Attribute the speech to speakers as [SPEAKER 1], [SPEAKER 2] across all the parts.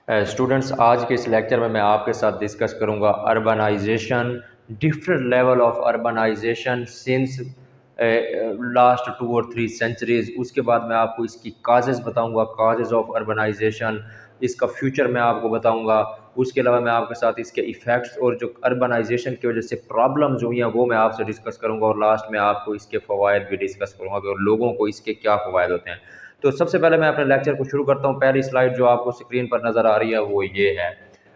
[SPEAKER 1] Students, آج کے اس lecture میں آپ کے ساتھ ڈسکس کروں گا urbanization, different level of urbanization since last 2 اور 3 سینچریز۔ اس کے بعد میں آپ کو اس کی کازز بتاؤں گا، کازز آف اربنائزیشن، اس کا فیوچر میں آپ کو بتاؤں گا۔ اس کے علاوہ میں آپ کے ساتھ اس کے ایفیکٹس اور جو اربنائزیشن کی وجہ سے پرابلمز ہوئی ہیں وہ میں آپ سے ڈسکس کروں گا، اور لاسٹ میں آپ کو اس کے فوائد بھی ڈسکس کروں گا کہ لوگوں کو اس کے کیا فوائد ہوتے ہیں۔ تو سب سے پہلے میں اپنے لیکچر کو شروع کرتا ہوں۔ پہلی سلائیڈ جو آپ کو اسکرین پر نظر آ رہی ہے وہ یہ ہے،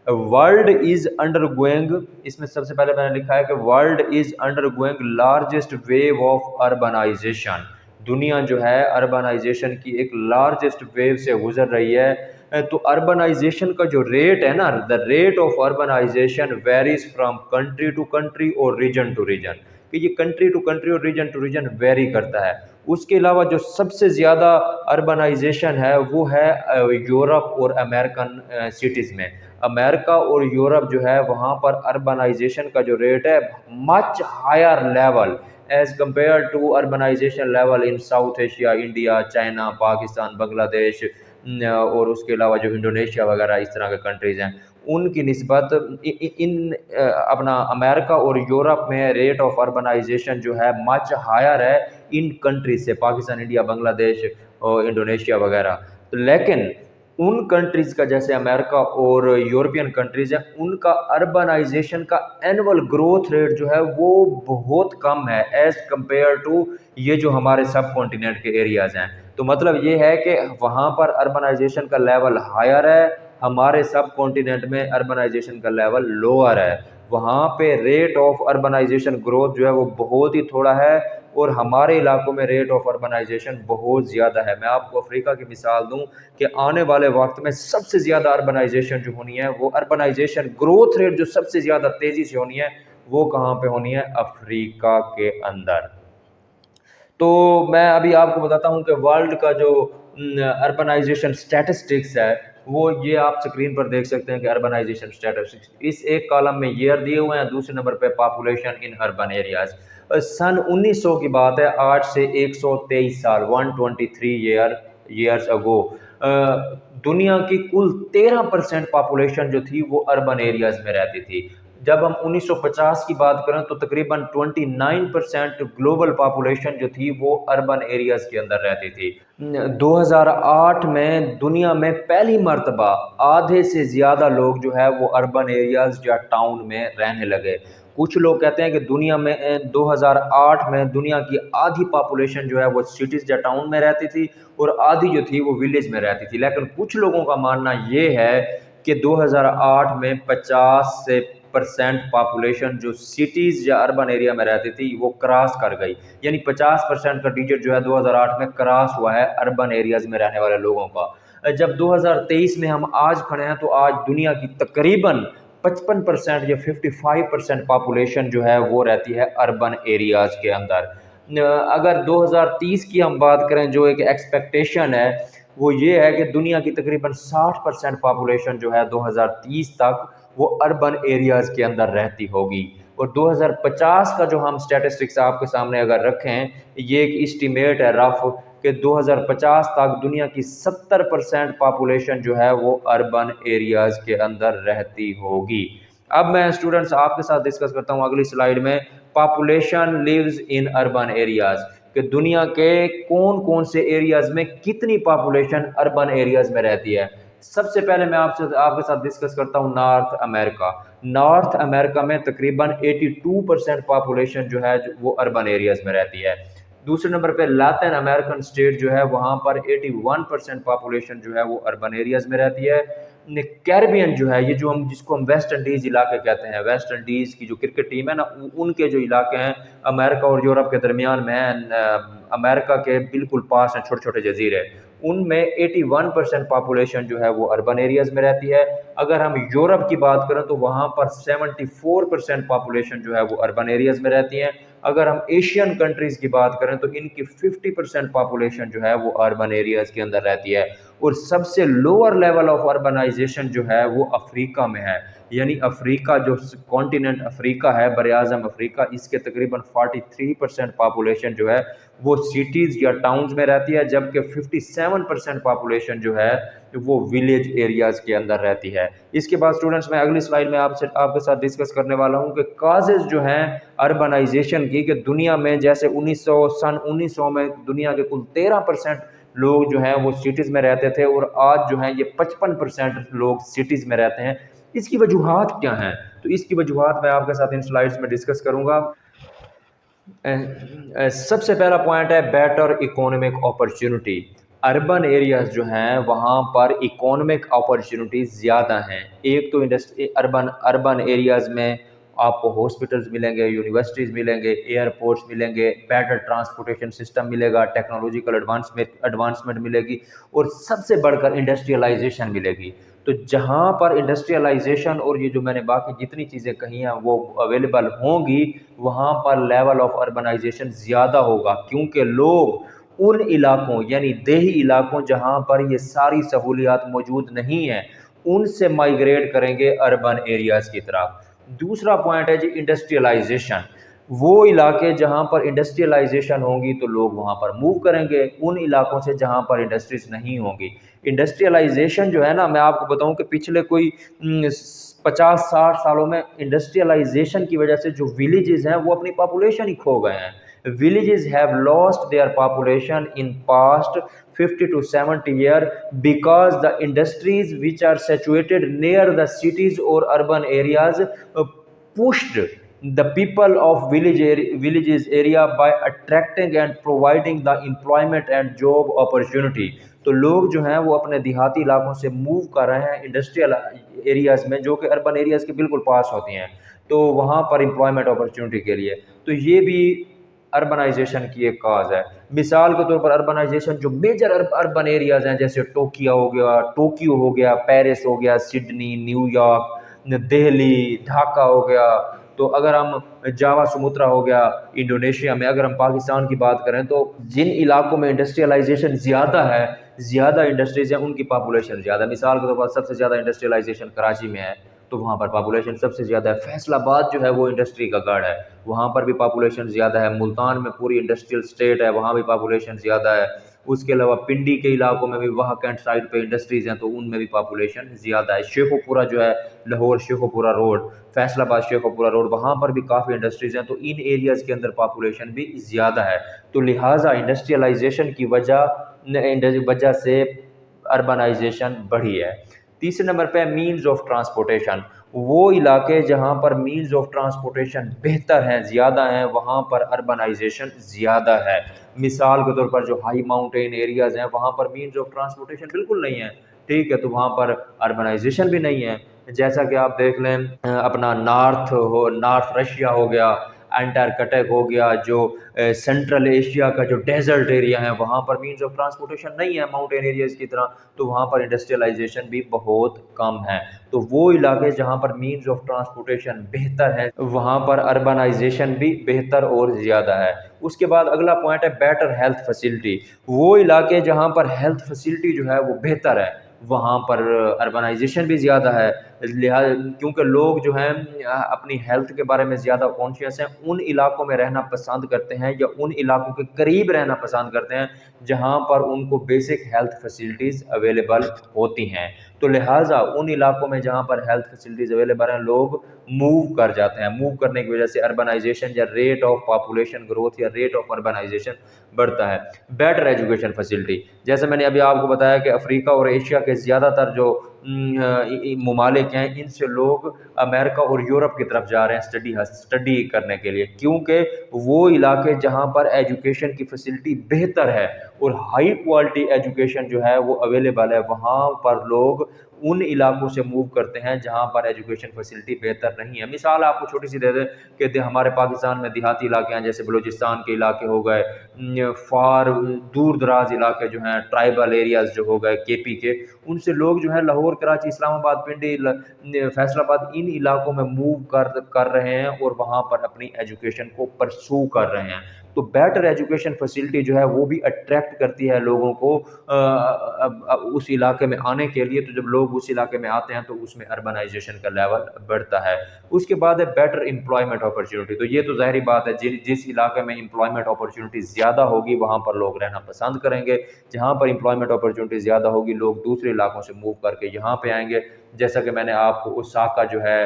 [SPEAKER 1] ورلڈ از انڈر گوئنگ، اس میں سب سے پہلے میں نے لکھا ہے کہ world is undergoing largest wave of urbanisation. دنیا جو ہے اربنائزیشن کی ایک لارجسٹ ویو سے گزر رہی ہے۔ تو اربنائزیشن کا جو ریٹ ہے نا، the rate of urbanisation varies from country to country اور ریجن ٹو ریجن، کہ یہ کنٹری ٹو کنٹری اور ریجن ٹو ریجن ویری کرتا ہے۔ اس کے علاوہ جو سب سے زیادہ اربنائزیشن ہے وہ ہے یورپ اور امریکن سٹیز میں۔ امریکہ اور یورپ جو ہے وہاں پر اربنائزیشن کا جو ریٹ ہے much higher level as compare to urbanization level in South Asia, India, China, Pakistan, Bangladesh, اور اس کے علاوہ جو انڈونیشیا وغیرہ اس طرح کے کنٹریز ہیں ان کی نسبت ان اپنا امریکہ اور یورپ میں ریٹ آف اربنائزیشن جو ہے مچ ہائر ہے ان کنٹریز سے، پاکستان، انڈیا، بنگلہ دیش اور انڈونیشیا وغیرہ۔ لیکن ان کنٹریز کا جیسے امریکہ اور یورپین کنٹریز ہیں ان کا اربنائزیشن کا اینول گروتھ ریٹ جو ہے وہ بہت کم ہے ایز کمپیئر ٹو یہ جو ہمارے سب کانٹیننٹ کے ایریاز ہیں۔ تو مطلب یہ ہے کہ وہاں پر اربنائزیشن کا لیول ہائر ہے، ہمارے سب کانٹیننٹ میں اربنائزیشن کا لیول لوور ہے۔ وہاں پہ ریٹ آف اربنائزیشن گروتھ جو ہے وہ بہت ہی تھوڑا ہے، اور ہمارے علاقوں میں ریٹ آف اربنائزیشن بہت زیادہ ہے۔ میں آپ کو افریقہ کی مثال دوں کہ آنے والے وقت میں سب سے زیادہ اربنائزیشن جو ہونی ہے، وہ اربنائزیشن گروتھ ریٹ جو سب سے زیادہ تیزی سے ہونی ہے وہ کہاں پہ ہونی ہے؟ افریقہ کے اندر۔ تو میں ابھی آپ کو بتاتا ہوں کہ ورلڈ کا جو اربنائزیشن سٹیٹسٹکس ہے وہ یہ آپ سکرین پر دیکھ سکتے ہیں کہ اربنائزیشن سٹیٹسٹکس اس ایک کالم میں ایئر دیے ہوئے ہیں، دوسرے نمبر پہ پاپولیشن ان اربن ایریاز۔ سن 1900 کی بات ہے، آج سے 123 سال 123 ایئرز اگو دنیا کی کل 13% پاپولیشن جو تھی وہ اربن ایریاز میں رہتی تھی۔ جب ہم 1950 کی بات کریں تو تقریباً 29% گلوبل پاپولیشن جو تھی وہ اربن ایریاز کے اندر رہتی تھی۔ 2008 میں دنیا میں پہلی مرتبہ آدھے سے زیادہ لوگ جو ہے وہ اربن ایریاز یا ٹاؤن میں رہنے لگے۔ کچھ لوگ کہتے ہیں کہ دنیا میں 2008 میں دنیا کی آدھی پاپولیشن جو ہے وہ سٹیز یا ٹاؤن میں رہتی تھی اور آدھی جو تھی وہ ولیج میں رہتی تھی۔ لیکن کچھ لوگوں کا ماننا یہ ہے کہ 2008 میں 50% پاپولیشن جو سٹیز یا اربن ایریا میں رہتی تھی وہ کراس کر گئی، یعنی 50% کا ڈیجٹ جو ہے 2008 میں کراس ہوا ہے اربن ایریاز میں رہنے والے لوگوں کا۔ جب 2023 میں ہم آج کھڑے ہیں تو آج دنیا کی تقریباً 55% یا 55% پاپولیشن جو ہے وہ رہتی ہے اربن ایریاز کے اندر۔ اگر 2030 کی ہم بات کریں جو ایک ایکسپیکٹیشن ہے وہ یہ ہے کہ دنیا کی تقریباً 60% پاپولیشن جو ہے 2030 تک وہ اربن ایریاز کے اندر رہتی ہوگی۔ اور 2050 کا جو ہم سٹیٹسٹکس آپ کے سامنے اگر رکھیں، یہ ایک اسٹیمیٹ ہے رف کہ 2050 تک دنیا کی 70% پاپولیشن جو ہے وہ اربن ایریاز کے اندر رہتی ہوگی۔ اب میں اسٹوڈنٹس آپ کے ساتھ ڈسکس کرتا ہوں اگلی سلائیڈ میں، پاپولیشن لیوز ان اربن ایریاز، کہ دنیا کے کون کون سے ایریاز میں کتنی پاپولیشن اربن ایریاز میں رہتی ہے۔ سب سے پہلے میں آپ کے ساتھ ڈسکس کرتا ہوں نارتھ امریکہ۔ نارتھ امریکہ میں تقریباً 82% پاپولیشن جو ہے وہ اربن ایریاز میں رہتی ہے۔ دوسرے نمبر پہ لاطن امریکن سٹیٹ جو ہے وہاں پر 81% پاپولیشن جو ہے وہ اربن ایریاز میں رہتی ہے۔ کیریبین جو ہے، یہ جو جس کو ہم ویسٹ انڈیز علاقے کہتے ہیں، ویسٹ انڈیز کی جو کرکٹ ٹیم ہے نا، ان کے جو علاقے ہیں امریکہ اور یورپ کے درمیان میں ہیں، امریکہ کے بالکل پاس ہیں چھوٹے چھوٹے جزیرے، ان میں 81% پاپولیشن جو ہے وہ اربن ایریاز میں رہتی ہے۔ اگر ہم یورپ کی بات کریں تو وہاں پر 74% پاپولیشن جو ہے وہ اربن ایریاز میں رہتی ہے۔ اگر ہم ایشین کنٹریز کی بات کریں تو ان کی 50% پاپولیشن جو ہے وہ اربن ایریاز کے اندر رہتی ہے۔ اور سب سے لوور لیول آف اربنائزیشن جو ہے وہ افریقہ میں ہے، یعنی افریقہ جو کانٹیننٹ افریقہ ہے، بر اعظم افریقہ، اس کے تقریباً 43% پاپولیشن جو ہے وہ سٹیز یا ٹاؤنز میں رہتی ہے، جبکہ 57% پاپولیشن جو ہے وہ ولیج ایریاز کے اندر رہتی ہے۔ اس کے بعد اسٹوڈنٹس میں اگلی سلائیڈ میں آپ کے ساتھ ڈسکس کرنے والا ہوں کہ کازز جو ہیں اربنائزیشن کی، کہ دنیا میں جیسے سن 1900 میں دنیا کے کل 13% لوگ جو ہیں وہ سٹیز میں رہتے تھے، اور آج جو ہیں یہ 55% لوگ سٹیز میں رہتے ہیں۔ اس کی وجوہات کیا ہیں؟ تو اس کی وجوہات میں آپ کے ساتھ ان سلائیڈز میں ڈسکس کروں گا۔ سب سے پہلا پوائنٹ ہے better economic opportunity. Urban areas جو ہیں وہاں پر اکانومک اپرچونٹیز زیادہ ہیں۔ ایک تو اربن ایریاز میں آپ کو ہاسپٹلز ملیں گے، یونیورسٹیز ملیں گے، ایئرپورٹس ملیں گے، بیٹر ٹرانسپورٹیشن سسٹم ملے گا، ٹیکنالوجیکل ایڈوانسمنٹ ملے گی، اور سب سے بڑھ کر انڈسٹریلائزیشن ملے گی۔ تو جہاں پر انڈسٹریلائزیشن اور یہ جو میں نے باقی جتنی چیزیں کہی ہیں وہ اویلیبل ہوں گی، وہاں پر لیول آف اربنائزیشن زیادہ ہوگا، کیونکہ لوگ ان علاقوں یعنی دیہی علاقوں جہاں پر یہ ساری سہولیات موجود نہیں ہیں ان سے مائیگریٹ کریں گے اربن ایریاز کی طرف۔ دوسرا پوائنٹ ہے جی انڈسٹریلائزیشن۔ وہ علاقے جہاں پر انڈسٹریلائزیشن ہوں گی تو لوگ وہاں پر موو کریں گے ان علاقوں سے جہاں پر انڈسٹریز نہیں ہوں گی۔ انڈسٹریلائزیشن جو ہے نا، میں آپ کو بتاؤں کہ پچھلے کوئی 50-60 سالوں میں انڈسٹریلائزیشن کی وجہ سے جو ولیجز ہیں وہ اپنی پاپولیشن ہی کھو گئے ہیں۔ Villages have lost their population in past 50 to 70 years because the industries which are situated near the cities or urban areas pushed the people of villages area by attracting and providing the employment and job opportunity۔ تو لوگ جو ہیں وہ اپنے دیہاتی علاقوں سے move کر رہے ہیں انڈسٹریل ایریاز میں، جو کہ اربن ایریاز کے بالکل پاس ہوتی ہیں، تو وہاں پر امپلائمنٹ اپرچونٹی کے لیے۔ تو یہ بھی اربنائزیشن کی ایک کاز ہے۔ مثال کے طور پر اربنائزیشن جو میجر اربن ایریاز ہیں جیسے ٹوکیو ہو گیا، پیرس ہو گیا، Sydney, New York, Delhi, Dhaka ہو گیا، تو اگر ہم جاوا سموترا ہو گیا انڈونیشیا میں، اگر ہم پاکستان کی بات کریں تو جن علاقوں میں انڈسٹریلائزیشن زیادہ ہے، زیادہ انڈسٹریز ہیں، ان کی پاپولیشن زیادہ ہے۔ مثال کے طور پر سب سے زیادہ انڈسٹریلائزیشن کراچی میں ہے، تو وہاں پر پاپولیشن سب سے زیادہ ہے۔ فیصل آباد جو ہے وہ انڈسٹری کا گڑھ ہے، وہاں پر بھی پاپولیشن زیادہ ہے۔ ملتان میں پوری انڈسٹریل اسٹیٹ ہے، وہاں بھی پاپولیشن زیادہ ہے۔ اس کے علاوہ پنڈی کے علاقوں میں بھی وہاں کینٹ سائڈ پہ انڈسٹریز ہیں، تو ان میں بھی پاپولیشن زیادہ ہے۔ شیخو پورہ جو ہے، لاہور شیخو پورہ روڈ، فیصل آباد شیخو پورہ روڈ، وہاں پر بھی کافی انڈسٹریز ہیں، تو ان ایریاز کے اندر پاپولیشن بھی زیادہ ہے۔ تو لہٰذا انڈسٹریلائزیشن کی وجہ سے اربنائزیشن بڑھی ہے۔ تیسرے نمبر پہ مینز آف ٹرانسپورٹیشن۔ وہ علاقے جہاں پر مینز آف ٹرانسپورٹیشن بہتر ہیں، زیادہ ہیں، وہاں پر اربنائزیشن زیادہ ہے۔ مثال کے طور پر جو ہائی ماؤنٹین ایریاز ہیں وہاں پر مینز آف ٹرانسپورٹیشن بالکل نہیں ہے، ٹھیک ہے، تو وہاں پر اربنائزیشن بھی نہیں ہے۔ جیسا کہ آپ دیکھ لیں اپنا نارتھ رشیا ہو گیا، انٹارکٹک ہو گیا، جو سینٹرل ایشیا کا جو ڈیزرٹ ایریا ہے وہاں پر مینز آف ٹرانسپورٹیشن نہیں ہے ماؤنٹین ایریاز کی طرح، تو وہاں پر انڈسٹریلائزیشن بھی بہت کم ہے۔ تو وہ علاقے جہاں پر مینز آف ٹرانسپورٹیشن بہتر ہے وہاں پر اربنائزیشن بھی بہتر اور زیادہ ہے۔ اس کے بعد اگلا پوائنٹ ہے بیٹر ہیلتھ فیسلٹی۔ وہ علاقے جہاں پر ہیلتھ فیسلٹی جو ہے وہ بہتر ہے وہاں پر اربنائزیشن بھی زیادہ ہے، کیونکہ لوگ جو ہیں اپنی ہیلتھ کے بارے میں زیادہ کانشیس ہیں، ان علاقوں میں رہنا پسند کرتے ہیں یا ان علاقوں کے قریب رہنا پسند کرتے ہیں جہاں پر ان کو بیسک ہیلتھ فیسلٹیز اویلیبل ہوتی ہیں۔ تو لہٰذا ان علاقوں میں جہاں پر ہیلتھ فیسلٹیز اویلیبل ہیں لوگ موو کر جاتے ہیں، موو کرنے کی وجہ سے اربنائزیشن یا ریٹ آف پاپولیشن گروتھ یا ریٹ آف اربنائزیشن بڑھتا ہے۔ بیٹر ایجوکیشن فیسلٹی، جیسے میں نے ابھی آپ کو بتایا کہ افریقہ اور ایشیا کے زیادہ تر جو ممالک ہیں ان سے لوگ امریکہ اور یورپ کی طرف جا رہے ہیں اسٹڈی کرنے کے لیے، کیونکہ وہ علاقے جہاں پر ایجوکیشن کی فیسلٹی بہتر ہے اور ہائی کوالٹی ایجوکیشن جو ہے وہ اویلیبل ہے، وہاں پر لوگ ان علاقوں سے موو کرتے ہیں جہاں پر ایجوکیشن فیسلٹی بہتر نہیں ہے۔ مثال آپ کو چھوٹی سی دے دیں کہ ہمارے پاکستان میں دیہاتی علاقے ہیں جیسے بلوچستان کے علاقے ہو گئے، فار دور دراز علاقے جو ہیں ٹرائبل ایریاز جو ہو گئے کے پی کے، ان سے لوگ جو ہیں لاہور، کراچی، اسلام آباد، پنڈی، فیصل آباد ان علاقوں میں موو کر رہے ہیں اور وہاں پر اپنی ایجوکیشن کو پرسو کر رہے ہیں۔ تو بیٹر ایجوکیشن فیسلٹی جو ہے وہ بھی اٹریکٹ کرتی ہے لوگوں کو اس علاقے میں آنے کے لیے. تو جب لوگ اس علاقے میں آتے ہیں تو اس میں اربنائزیشن کا لیول بڑھتا ہے. اس کے بعد ہے بیٹر امپلائمنٹ اپرچونیٹی. تو یہ تو ظاہری بات ہے جس علاقے میں امپلائمنٹ اپرچونیٹی زیادہ ہوگی وہاں پر لوگ رہنا پسند کریں گے. جہاں پر امپلائمنٹ اپرچونیٹی زیادہ ہوگی لوگ دوسرے علاقوں سے موو کر کے یہاں پہ آئیں گے. جیسا کہ میں نے آپ کو اوساکا جو ہے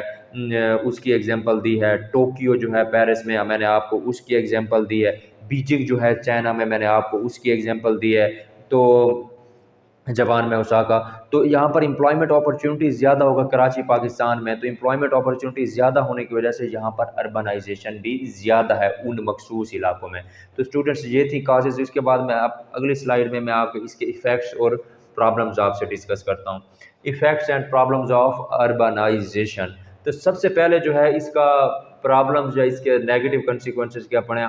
[SPEAKER 1] اس کی ایگزامپل دی ہے, ٹوکیو جو ہے پیرس میں نے آپ کو اس کی ایگزامپل دی ہے, بیجنگ جو ہے چائنا میں نے آپ کو اس کی ایگزامپل دی ہے, تو جاپان میں اوساکا. تو یہاں پر امپلائمنٹ اپرچونیٹی زیادہ ہوگا. کراچی پاکستان میں تو امپلائمنٹ اپرچونیٹی زیادہ ہونے کی وجہ سے یہاں پر اربنائزیشن بھی زیادہ ہے ان مخصوص علاقوں میں. تو اسٹوڈنٹس یہ تھی کازز. اس کے بعد میں اگلی سلائیڈ میں آپ کو اس کے ایفیکٹس اور پرابلمز آپ سے ڈسکس کرتا ہوں. Effects and problems of urbanisation. تو سب سے پہلے جو ہے اس کا پرابلمز یا اس کے نیگیٹو کنسیکوینسز کیا پڑے ہیں.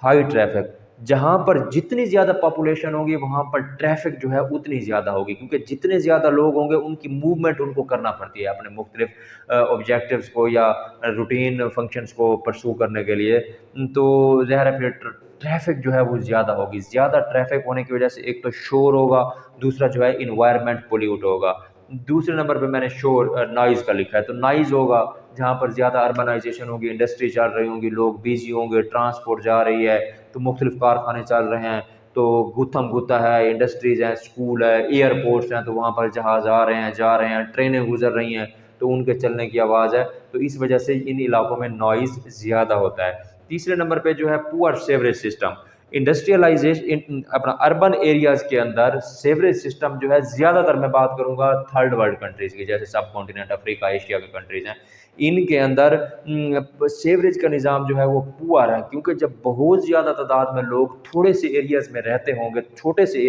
[SPEAKER 1] High traffic. جہاں پر جتنی زیادہ پاپولیشن ہوگی وہاں پر ٹریفک جو ہے اتنی زیادہ ہوگی, کیونکہ جتنے زیادہ لوگ ہوں گے ان کی موومنٹ ان کو کرنا پڑتی ہے اپنے مختلف آبجیکٹیوز کو یا روٹین فنکشنز کو پرسو کرنے کے لیے. تو ظاہر ہے پھر ٹریفک جو ہے وہ زیادہ ہوگی. زیادہ ٹریفک ہونے کی وجہ سے ایک تو شور ہوگا, دوسرا جو ہے انوائرمنٹ پولیوٹ ہوگا. دوسرے نمبر پہ میں نے شور نائز کا لکھا ہے. تو نائز ہوگا جہاں پر زیادہ اربنائزیشن ہوگی, انڈسٹری چل رہی ہوں گی, لوگ بیزی ہوں گے, ٹرانسپورٹ جا رہی ہے, تو مختلف کارخانے چل رہے ہیں, تو گتھم گتا ہے, انڈسٹریز ہیں, اسکول ہے, ایئرپورٹس ہیں, تو وہاں پر جہاز آ رہے ہیں جا رہے ہیں, ٹرینیں گزر رہی ہیں, تو ان کے چلنے کی آواز ہے. تو اس وجہ سے ان علاقوں میں نوائز زیادہ ہوتا ہے. تیسرے نمبر پہ جو ہے پور سیوریج سسٹم. انڈسٹریلائزیشن اپنا اربن ایریاز کے اندر سیوریج سسٹم جو ہے زیادہ تر میں بات کروں گا تھرڈ ورلڈ کنٹریز کی, جیسے سب کانٹیننٹ افریقہ ایشیا کے کنٹریز ہیں, ان کے اندر سیوریج کا نظام جو ہے وہ پور ہے. کیونکہ جب بہت زیادہ تعداد میں لوگ تھوڑے سے ایریاز میں رہتے ہوں گے, چھوٹے سے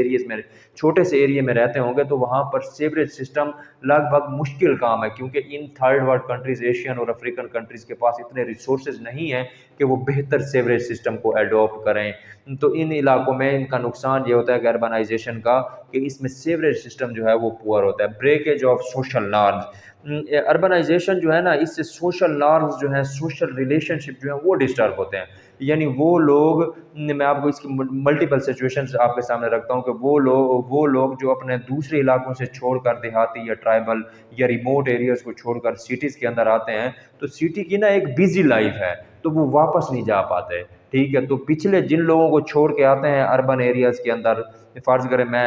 [SPEAKER 1] ایریے میں رہتے ہوں گے, تو وہاں پر سیوریج سسٹم لگ بھگ مشکل کام ہے. کیونکہ in third world countries Asian اور افریقن کنٹریز کے پاس اتنے ریسورسز نہیں ہیں کہ وہ بہتر سیوریج سسٹم کو ایڈوپٹ کریں. تو ان علاقوں میں ان کا نقصان یہ ہوتا ہے کہ اربنائزیشن کا, کہ اس میں سیوریج سسٹم جو ہے وہ پور ہوتا ہے. Breakage of social norms. Urbanisation جو ہے نا, اس سے سوشل نارمز جو ہیں, سوشل ریلیشن شپ جو ہیں وہ ڈسٹرب ہوتے ہیں. یعنی وہ لوگ, میں آپ کو اس کی ملٹیپل سچویشنز آپ کے سامنے رکھتا ہوں, کہ وہ لوگ جو اپنے دوسرے علاقوں سے چھوڑ کر دیہاتی یا ٹرائبل یا ریموٹ ایریاز کو چھوڑ کر سٹیز کے اندر آتے ہیں, تو سٹی کی نا ایک بیزی لائف ہے, تو وہ واپس نہیں جا پاتے. ٹھیک ہے, تو پچھلے جن لوگوں کو چھوڑ کے آتے ہیں اربن ایریاز کے اندر, فرض کریں میں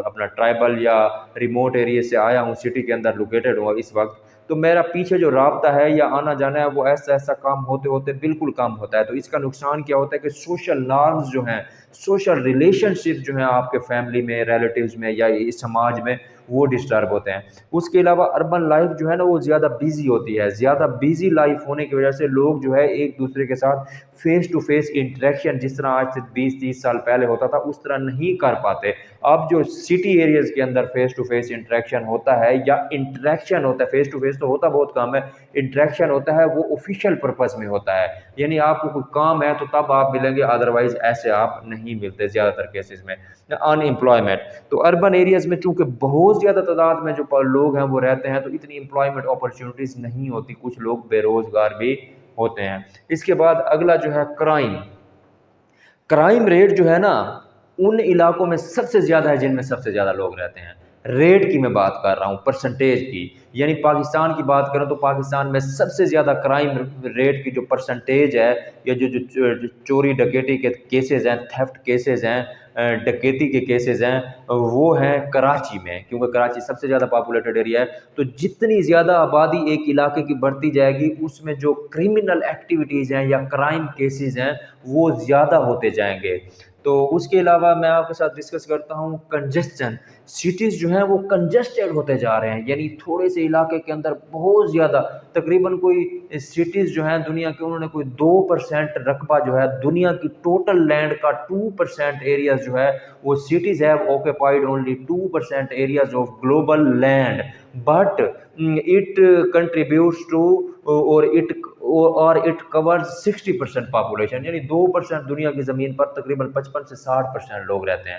[SPEAKER 1] اپنا ٹرائبل یا ریموٹ ایریا سے آیا ہوں, سٹی کے اندر لوکیٹڈ ہوں اس وقت, تو میرا پیچھے جو رابطہ ہے یا آنا جانا ہے وہ ایسا کام ہوتے ہوتے بالکل کم ہوتا ہے. تو اس کا نقصان کیا ہوتا ہے کہ سوشل نارمز جو ہیں, سوشل ریلیشن شپ جو ہیں آپ کے فیملی میں, ریلیٹیوز میں یا اس سماج میں, وہ ڈسٹرب ہوتے ہیں. اس کے علاوہ اربن لائف جو ہے نا وہ زیادہ بیزی ہوتی ہے. زیادہ بیزی لائف ہونے کی وجہ سے لوگ جو ہے ایک دوسرے کے ساتھ فیس ٹو فیس انٹریکشن جس طرح آج سے 20-30 سال پہلے ہوتا تھا اس طرح نہیں کر پاتے. اب جو سٹی ایریاز کے اندر فیس ٹو فیس انٹریکشن ہوتا ہے, یا انٹریکشن ہوتا ہے, فیس ٹو فیس تو ہوتا بہت کم ہے, انٹریکشن ہوتا ہے, وہ آفیشیل پرپز میں ہوتا ہے. یعنی آپ کو کوئی کام ہے تو تب آپ ملیں گے, ادروائز ایسے آپ نہیں ملتے زیادہ تر کیسز میں. ان امپلائمنٹ. تو اربن ایریاز میں چونکہ بہت زیادہ تعداد میں جو لوگ ہیں وہ رہتے ہیں, تو اتنی امپلائمنٹ اپرچونیٹیز نہیں ہوتی, کچھ لوگ بے روزگار بھی ہوتے ہیں. اس کے بعد اگلا جو ہے کرائم ریٹ جو ہے نا ان علاقوں میں سب سے زیادہ ہے جن میں سب سے زیادہ لوگ رہتے ہیں. ریٹ کی میں بات کر رہا ہوں, پرسنٹیج کی. یعنی پاکستان کی بات کریں تو پاکستان میں سب سے زیادہ کرائم ریٹ کی جو پرسنٹیج ہے, یا جو چوری ڈکیٹی کے کیسز ہیں, تھیفٹ کیسز ہیں, ڈکیتی کے کیسز ہیں, وہ ہیں کراچی میں, کیونکہ کراچی سب سے زیادہ پاپولیٹڈ ایریا ہے. تو جتنی زیادہ آبادی ایک علاقے کی بڑھتی جائے گی, اس میں جو کرمنل ایکٹیویٹیز ہیں یا کرائم کیسز ہیں وہ زیادہ ہوتے جائیں گے. تو اس کے علاوہ میں آپ کے ساتھ ڈسکس کرتا ہوں کنجسٹن. سٹیز جو ہیں وہ کنجسٹڈ ہوتے جا رہے ہیں, یعنی تھوڑے سے علاقے کے اندر بہت زیادہ, تقریباً کوئی سٹیز جو ہیں دنیا کے, انہوں نے کوئی 2% رقبہ جو ہے دنیا کی ٹوٹل لینڈ کا 2% ایریاز جو ہے وہ cities have occupied only 2% areas of global land, but it contributes to اور اٹ کورز 60% پاپولیشن. یعنی 2% دنیا کی زمین پر تقریباً 55 سے 60% لوگ رہتے ہیں.